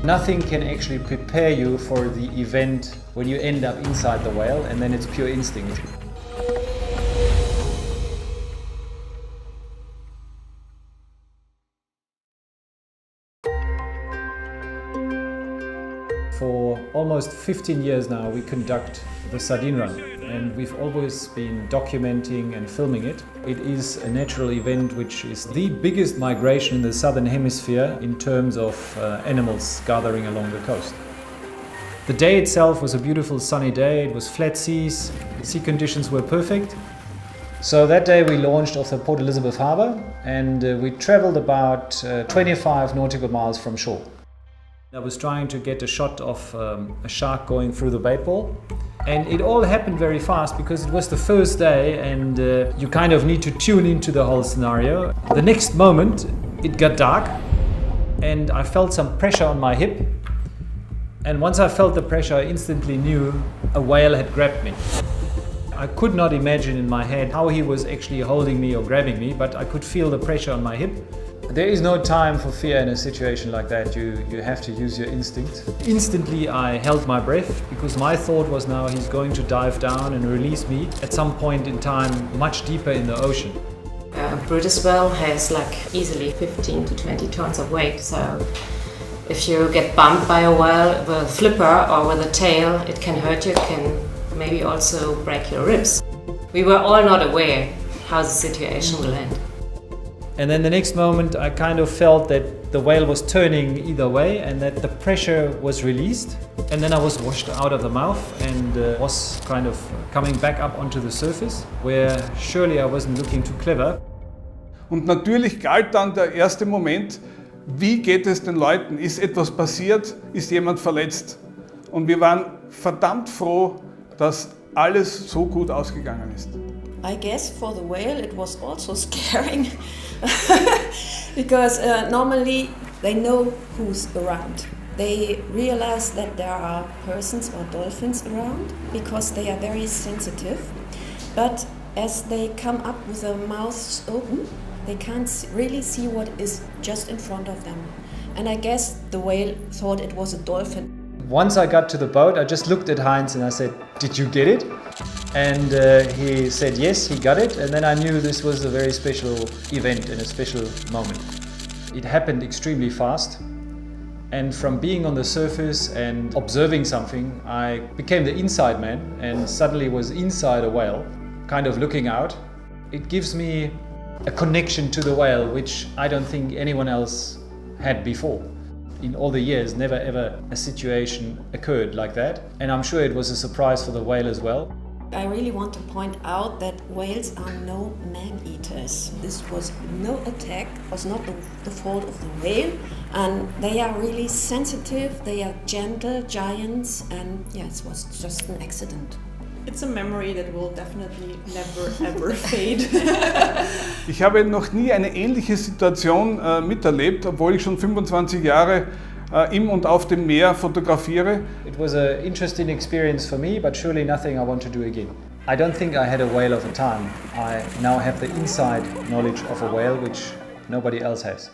Nothing can actually prepare you for the event when you end up inside the whale, and then it's pure instinct. For almost 15 years now, we conduct the sardine run, and we've always been documenting and filming it. It is a natural event which is the biggest migration in the southern hemisphere in terms of animals gathering along the coast. The day itself was a beautiful sunny day. It was flat seas, the sea conditions were perfect. So that day we launched off the Port Elizabeth Harbour, and we traveled about 25 nautical miles from shore. I was trying to get a shot of a shark going through the bait ball, and it all happened very fast because it was the first day, and you kind of need to tune into the whole scenario. The next moment it got dark and I felt some pressure on my hip, and once I felt the pressure I instantly knew a whale had grabbed me. I could not imagine in my head how he was actually holding me or grabbing me, but I could feel the pressure on my hip. There is no time for fear in a situation like that. You have to use your instinct. Instantly I held my breath because my thought was now he's going to dive down and release me at some point in time much deeper in the ocean. A British whale has like easily 15 to 20 tons of weight, so if you get bumped by a whale with a flipper or with a tail, it can hurt you, it can maybe also break your ribs. We were all not aware how the situation will end. And then the next moment I kind of felt that the whale was turning either way and that the pressure was released. And then I was washed out of the mouth and was kind of coming back up onto the surface, where surely I wasn't looking too clever. Und natürlich galt dann der erste Moment, wie geht es den Leuten? Ist etwas passiert? Ist jemand verletzt? Und wir waren verdammt froh, dass alles so gut ausgegangen ist. I guess for the whale it was also scaring because normally they know who's around. They realize that there are persons or dolphins around because they are very sensitive. But as they come up with their mouths open, they can't really see what is just in front of them. And I guess the whale thought it was a dolphin. Once I got to the boat, I just looked at Heinz and I said, "Did you get it?" And he said yes, he got it, and then I knew this was a very special event and a special moment. It happened extremely fast, and from being on the surface and observing something, I became the inside man and suddenly was inside a whale, kind of looking out. It gives me a connection to the whale which I don't think anyone else had before. In all the years, never ever a situation occurred like that, and I'm sure it was a surprise for the whale as well. I really want to point out that whales are no man-eaters. This was no attack, was not the fault of the whale, and they are really sensitive, they are gentle giants, and yes, it was just an accident. It's a memory that will definitely never ever fade. Ich habe noch nie eine ähnliche Situation miterlebt, obwohl ich schon 25 Jahre im und auf dem Meer fotografiere. It was an interesting experience for me, but surely nothing I want to do again. I don't think I had a whale of a time. I now have the inside knowledge of a whale which nobody else has.